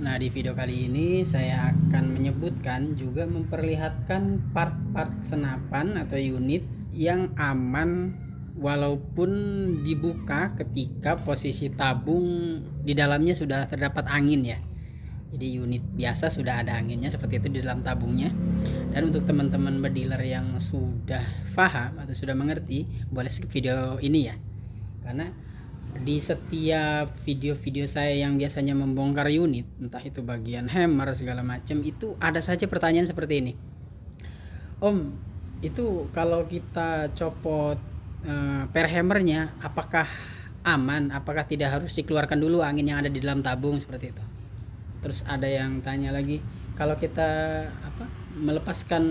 Nah, di video kali ini saya akan menyebutkan juga memperlihatkan part-part senapan atau unit yang aman walaupun dibuka ketika posisi tabung di dalamnya sudah terdapat angin ya. Jadi unit biasa sudah ada anginnya seperti itu di dalam tabungnya. Dan untuk teman-teman bediler yang sudah paham atau sudah mengerti, boleh skip video ini ya. Karena di setiap video-video saya yang biasanya membongkar unit, entah itu bagian hammer segala macam, itu ada saja pertanyaan seperti ini. Om, itu kalau kita copot per hammernya, apakah aman? Apakah tidak harus dikeluarkan dulu angin yang ada di dalam tabung seperti itu? Terus ada yang tanya lagi, kalau kita melepaskan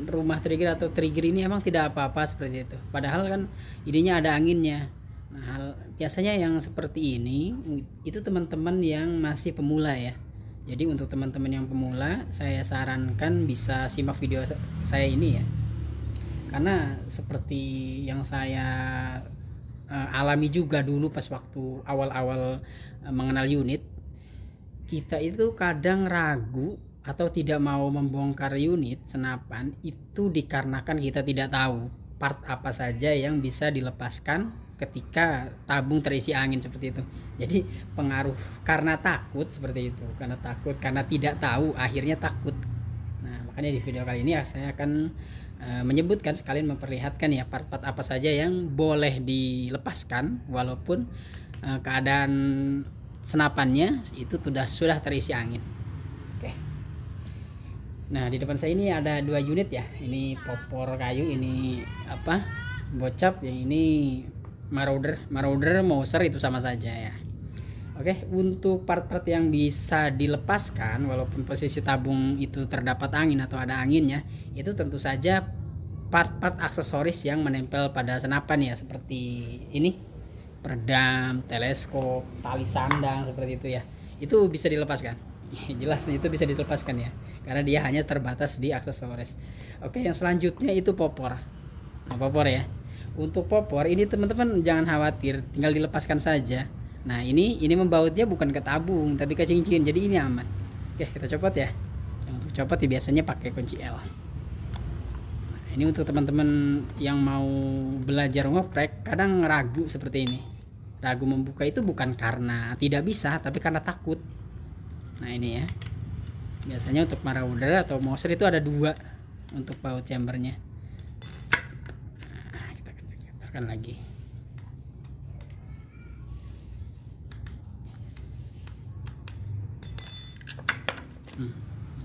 rumah trigger atau trigger ini emang tidak apa-apa seperti itu? Padahal kan idenya ada anginnya. Nah, biasanya yang seperti ini itu teman-teman yang masih pemula ya. Jadi untuk teman-teman yang pemula, saya sarankan bisa simak video saya ini ya. Karena seperti yang saya alami juga dulu pas waktu awal-awal mengenal unit, kita itu kadang ragu atau tidak mau membongkar unit senapan itu dikarenakan kita tidak tahu part apa saja yang bisa dilepaskan ketika tabung terisi angin seperti itu. Jadi pengaruh karena takut seperti itu, karena tidak tahu akhirnya takut. Nah, makanya di video kali ini ya saya akan menyebutkan sekalian memperlihatkan ya part-part apa saja yang boleh dilepaskan walaupun keadaan senapannya itu sudah terisi angin. Oke. Nah, di depan saya ini ada dua unit ya. Ini popor kayu, ini bocap, yang ini marauder Mauser, itu sama saja ya. Oke, untuk part-part yang bisa dilepaskan walaupun posisi tabung itu terdapat angin atau ada anginnya, itu tentu saja part-part aksesoris yang menempel pada senapan ya, seperti ini, peredam, teleskop, tali sandang seperti itu ya. Itu bisa dilepaskan. Jelas itu bisa dilepaskan ya, karena dia hanya terbatas di aksesoris. Oke, yang selanjutnya itu popor. Nah, popor ya. Untuk popor ini teman-teman jangan khawatir, tinggal dilepaskan saja. Nah, ini membautnya bukan ke tabung tapi ke cincin, jadi ini aman. Oke, kita copot ya. Yang untuk copot ya biasanya pakai kunci L. Nah, ini untuk teman-teman yang mau belajar ngoprek kadang ragu seperti ini. Ragu membuka itu bukan karena tidak bisa, tapi karena takut. Nah, ini ya. Biasanya untuk marauder atau Mauser itu ada dua untuk baut chambernya. Nah, kita keluarkan lagi.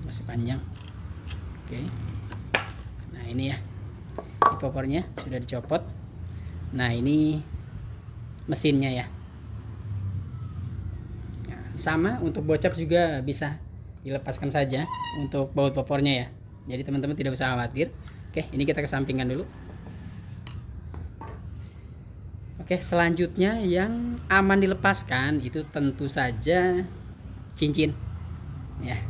Masih panjang. Oke. Nah, ini ya. Ini popornya sudah dicopot. Nah, ini mesinnya ya. Nah, sama untuk bocap juga bisa dilepaskan saja untuk baut popornya ya. Jadi teman-teman tidak usah khawatir. Oke, ini kita kesampingkan dulu. Oke, selanjutnya yang aman dilepaskan itu tentu saja cincin. Ya,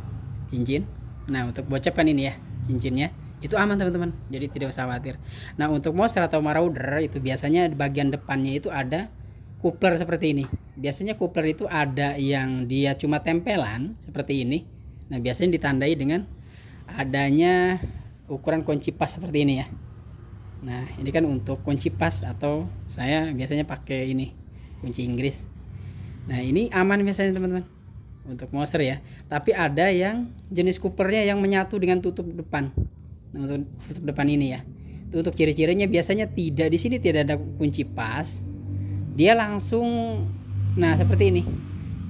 cincin. Nah, untuk bocap kan ini ya, cincinnya. Itu aman teman-teman. Jadi tidak usah khawatir. Nah, untuk Mauser atau marauder itu biasanya di bagian depannya itu ada coupler seperti ini. Biasanya coupler itu ada yang dia cuma tempelan seperti ini. Nah, biasanya ditandai dengan adanya ukuran kunci pas seperti ini ya. Nah, ini kan untuk kunci pas, atau saya biasanya pakai ini kunci Inggris. Nah, ini aman biasanya teman-teman untuk Mauser ya. Tapi ada yang jenis couplernya yang menyatu dengan tutup depan. Nah, untuk tutup depan ini ya. Itu untuk ciri-cirinya biasanya tidak, di sini tidak ada kunci pas. Dia langsung seperti ini.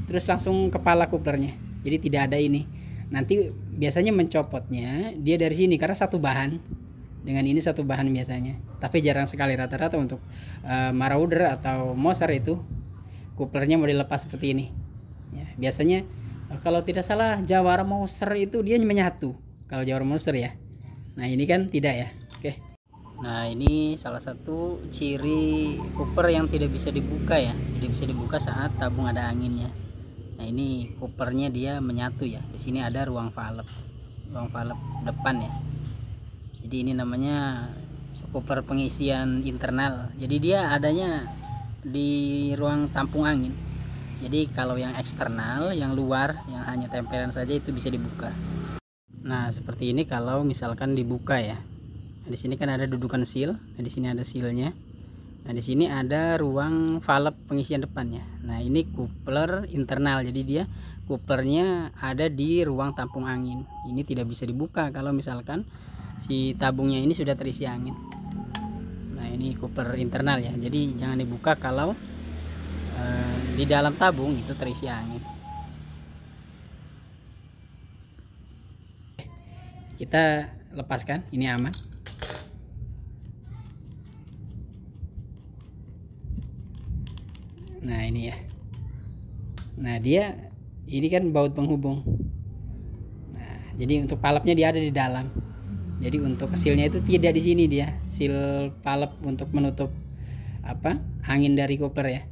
Terus langsung kepala couplernya. Jadi tidak ada ini. Nanti biasanya mencopotnya dia dari sini karena satu bahan. Dengan ini satu bahan biasanya. Tapi jarang sekali, rata-rata untuk marauder atau Mauser itu couplernya mau dilepas seperti ini. Ya, biasanya kalau tidak salah Jawara Mauser itu dia menyatu. Kalau Jawara Mauser ya. Nah, ini kan tidak ya. Oke. Nah, ini salah satu ciri cooper yang tidak bisa dibuka ya. Tidak bisa dibuka saat tabung ada anginnya. Nah, ini coopernya dia menyatu ya. Di sini ada ruang valve depan ya. Jadi ini namanya cooper pengisian internal. Jadi dia adanya di ruang tampung angin. Jadi kalau yang eksternal, yang luar, yang hanya tempelan saja itu bisa dibuka. Nah, seperti ini kalau misalkan dibuka ya. Nah, di sini kan ada dudukan seal. Nah, di sini ada sealnya. Nah, di sini ada ruang valve pengisian depannya. Nah, ini coupler internal. Jadi dia couplernya ada di ruang tampung angin. Ini tidak bisa dibuka kalau misalkan si tabungnya ini sudah terisi angin. Nah, ini coupler internal ya. Jadi jangan dibuka kalau di dalam tabung itu terisi angin. Kita lepaskan, ini aman. Nah, ini ya. Nah, dia ini kan baut penghubung. Nah, jadi untuk palepnya dia ada di dalam. Jadi untuk sealnya itu tidak di sini, dia seal palep untuk menutup angin dari coupler ya.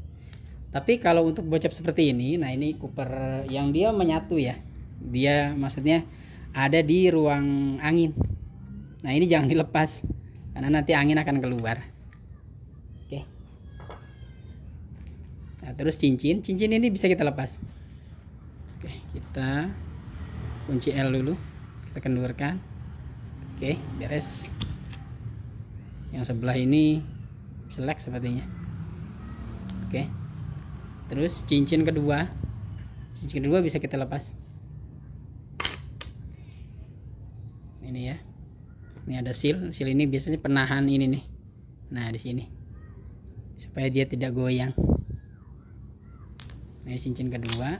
Tapi kalau untuk bocap seperti ini, nah ini coupler yang dia menyatu ya. Dia maksudnya ada di ruang angin. Nah, ini jangan dilepas karena nanti angin akan keluar. Oke. Nah, terus cincin ini bisa kita lepas. Oke, kita kunci L dulu, kita kendurkan. Oke, beres. Yang sebelah ini selek sepertinya. Oke, terus cincin kedua bisa kita lepas. Ini ya, ini ada seal ini biasanya penahan ini nih. Nah, di sini supaya dia tidak goyang. Nah, ini cincin kedua.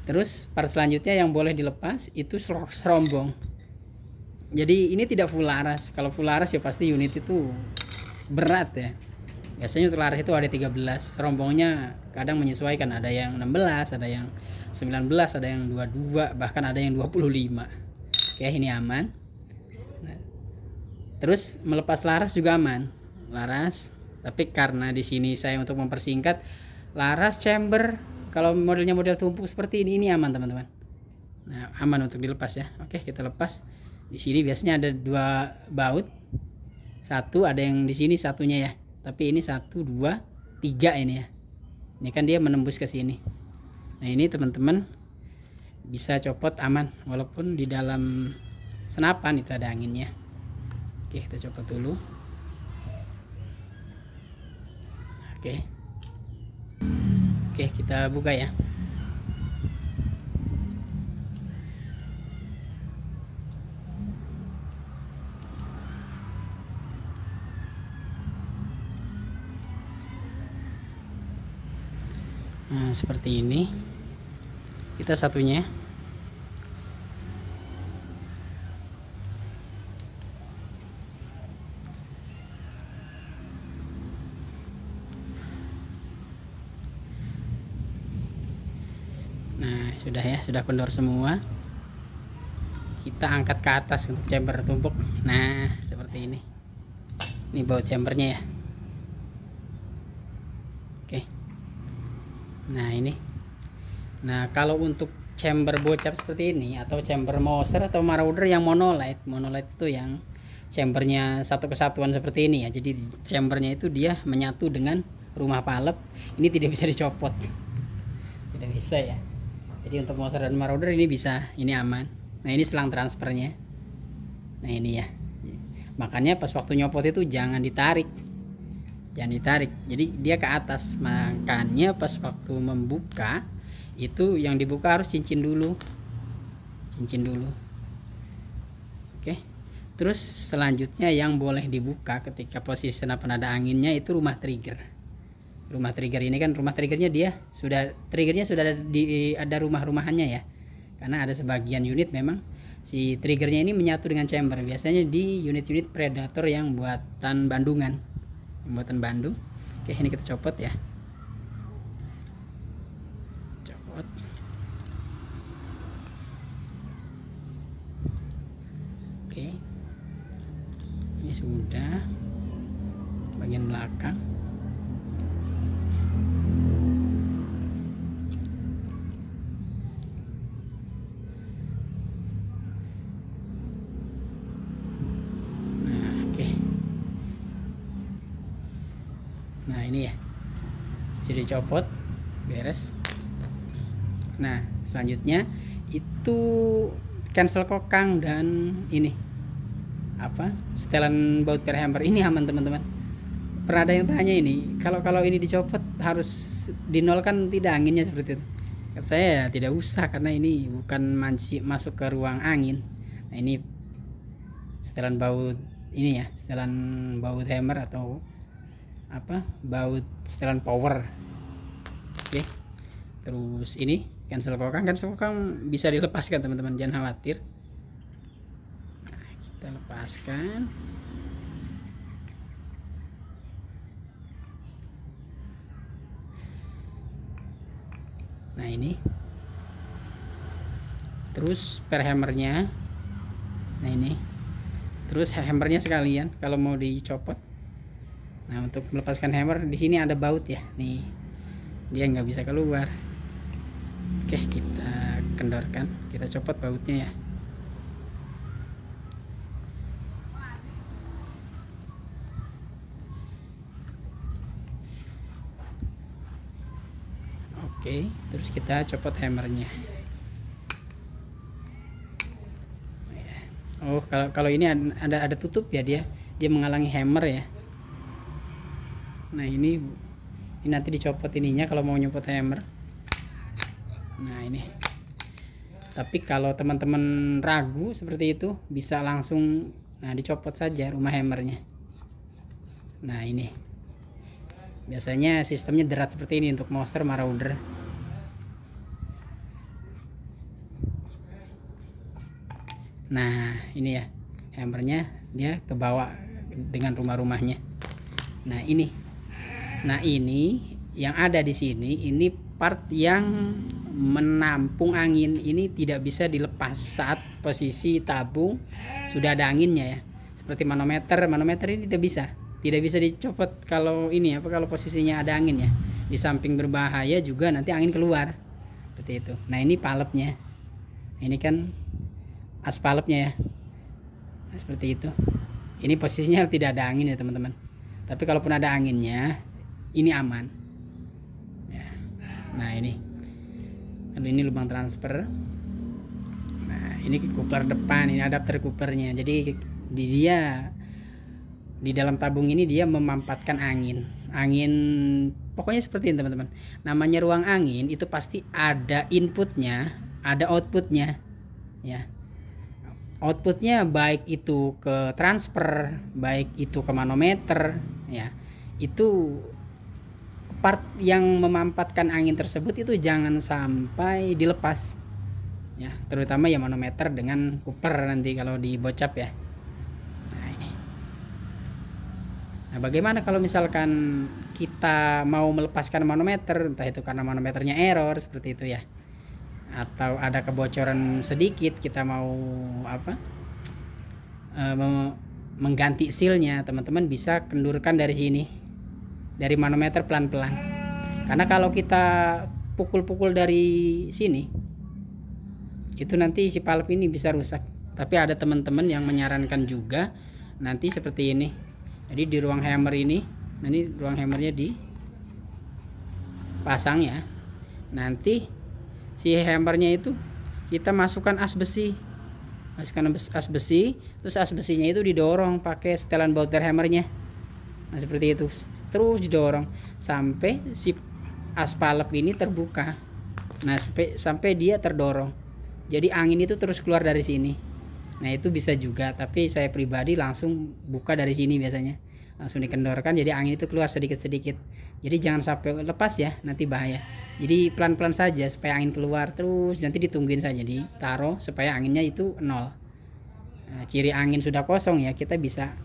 Terus part selanjutnya yang boleh dilepas itu serombong. Jadi ini tidak full laras. Kalau full laras ya pasti unit itu berat ya. Biasanya untuk laras itu ada 13. Serombongnya kadang menyesuaikan, ada yang 16, ada yang 19, ada yang 22, bahkan ada yang 25. Oke, ini aman. Nah, terus melepas laras juga aman. Laras, tapi karena di sini saya untuk mempersingkat, laras chamber kalau modelnya model tumpuk seperti ini aman teman-teman. Nah, aman untuk dilepas ya. Oke, kita lepas. Di sini biasanya ada 2 baut. Satu ada yang di sini satunya ya. Tapi ini 1, 2, 3 ini ya. Ini kan dia menembus ke sini. Nah, ini teman-teman bisa copot aman walaupun di dalam senapan itu ada anginnya. Oke, kita copot dulu. Oke, kita buka ya. Nah, seperti ini. Kita satunya. Nah, sudah ya, sudah kendor semua. Kita angkat ke atas untuk chamber tumpuk. Nah, seperti ini. Ini baut chambernya ya. Oke. Nah, ini. Nah, kalau untuk chamber bocap seperti ini atau chamber Moser atau Marauder yang monolite itu yang chambernya satu kesatuan seperti ini ya. Jadi chambernya itu dia menyatu dengan rumah palep. Ini tidak bisa dicopot. Tidak bisa ya. Jadi untuk Moser dan Marauder ini bisa, ini aman. Nah, ini selang transfernya. Nah, ini ya. Makanya pas waktu nyopot itu jangan ditarik. Jadi dia ke atas. Makanya pas waktu membuka itu yang dibuka harus cincin dulu. Oke. Terus selanjutnya yang boleh dibuka ketika posisi senapan ada anginnya itu rumah trigger. Rumah trigger ini kan triggernya ada rumah-rumahannya ya. Karena ada sebagian unit memang si triggernya ini menyatu dengan chamber. Biasanya di unit-unit Predator yang buatan Bandung. Oke, ini kita copot ya. Oke, ini sudah bagian belakang. Nah, ini ya, bisa dicopot, beres. Nah selanjutnya itu cancel kokang dan ini apa, setelan baut per hammer ini aman teman-teman. Pernah ada yang tanya ini, kalau ini dicopot harus dinolkan tidak anginnya seperti itu. Kata saya ya tidak usah, karena ini bukan masuk ke ruang angin. Nah ini setelan baut ini ya, setelan baut hammer atau apa, baut setelan power. Oke, terus ini cancel kokang bisa dilepaskan teman-teman, jangan khawatir. Nah, kita lepaskan. Nah ini terus per hammernya. Nah ini terus hammernya sekalian kalau mau dicopot. Nah untuk melepaskan hammer di sini ada baut ya, nih dia nggak bisa keluar. Oke, kita kendorkan, kita copot bautnya ya. Oke, terus kita copot hammernya. Oh, kalau ini ada tutup ya, dia menghalangi hammer ya. Nah ini nanti dicopot ininya kalau mau nyopot hammer. Nah ini. Tapi kalau teman-teman ragu seperti itu, bisa langsung dicopot saja rumah hammernya. Nah ini biasanya sistemnya derat seperti ini untuk monster marauder. Nah ini ya hammernya, dia ke bawah dengan rumah-rumahnya. Nah ini yang ada di sini, ini part yang menampung angin, ini tidak bisa dilepas saat posisi tabung sudah ada anginnya ya. Seperti manometer ini tidak bisa dicopot kalau ini apa, kalau posisinya ada angin ya. Di samping berbahaya juga nanti angin keluar seperti itu. Nah ini palepnya, ini kan aspalepnya ya. Nah, seperti itu. Ini posisinya tidak ada angin ya teman-teman, tapi kalaupun ada anginnya ini aman ya. Nah ini lalu ini lubang transfer. Nah ini kupler depan, ini adapter kuplernya. Jadi di dalam tabung ini dia memampatkan angin pokoknya seperti ini teman-teman. Namanya ruang angin itu pasti ada inputnya, ada outputnya ya. Outputnya baik itu ke transfer, baik itu ke manometer ya. Itu part yang memampatkan angin tersebut itu jangan sampai dilepas ya, terutama ya manometer dengan cooper nanti kalau dibocap ya. Nah ini. Nah bagaimana kalau misalkan kita mau melepaskan manometer, entah itu karena manometernya error seperti itu ya, atau ada kebocoran sedikit, kita mau apa, mengganti sealnya, teman-teman bisa kendurkan dari sini, dari manometer pelan-pelan. Karena kalau kita pukul-pukul dari sini, itu nanti si valve ini bisa rusak. Tapi ada teman-teman yang menyarankan juga nanti seperti ini. Jadi di ruang hammer ini, nanti ruang hammernya dipasang ya. Nanti si hammernya itu kita masukkan as besi, terus as besinya itu didorong pakai setelan baut per hammernya. Nah seperti itu, terus didorong sampai si as valve ini terbuka. Nah sampai dia terdorong, jadi angin itu terus keluar dari sini. Nah itu bisa juga, tapi saya pribadi langsung buka dari sini biasanya, langsung dikendorkan, jadi angin itu keluar sedikit-sedikit. Jadi jangan sampai lepas ya, nanti bahaya. Jadi pelan-pelan saja supaya angin keluar, terus nanti ditungguin saja, ditaruh supaya anginnya itu nol. Nah, ciri angin sudah kosong ya, kita bisa,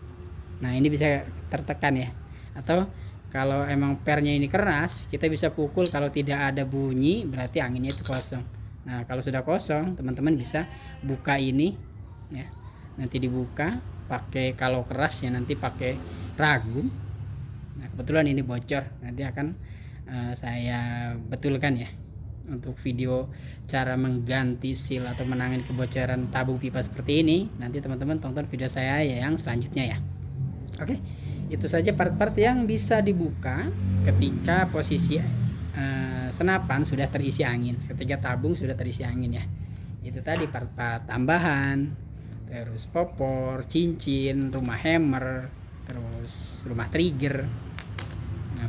nah ini bisa tertekan ya. Atau kalau emang pernya ini keras, kita bisa pukul, kalau tidak ada bunyi berarti anginnya itu kosong. Nah kalau sudah kosong, teman-teman bisa buka ini ya, nanti dibuka pakai, kalau keras ya nanti pakai ragum. Nah kebetulan ini bocor, nanti akan saya betulkan ya untuk video cara mengganti seal atau menangani kebocoran tabung pipa seperti ini. Nanti teman-teman tonton video saya yang selanjutnya ya. Oke, Itu saja part-part yang bisa dibuka ketika posisi senapan sudah terisi angin, ketika tabung sudah terisi angin ya. Itu tadi part-part tambahan, terus popor, cincin, rumah hammer, terus rumah trigger,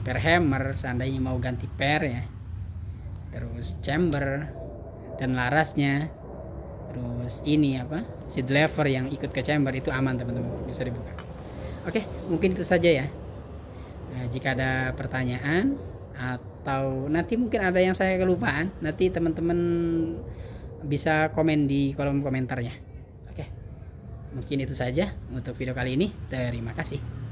per hammer seandainya mau ganti per ya, terus chamber dan larasnya, terus ini apa, seat lever yang ikut ke chamber itu aman teman-teman, bisa dibuka. Oke, mungkin itu saja ya. Jika ada pertanyaan atau nanti mungkin ada yang saya kelupaan, nanti teman-teman bisa komen di kolom komentarnya. Oke, mungkin itu saja untuk video kali ini. Terima kasih.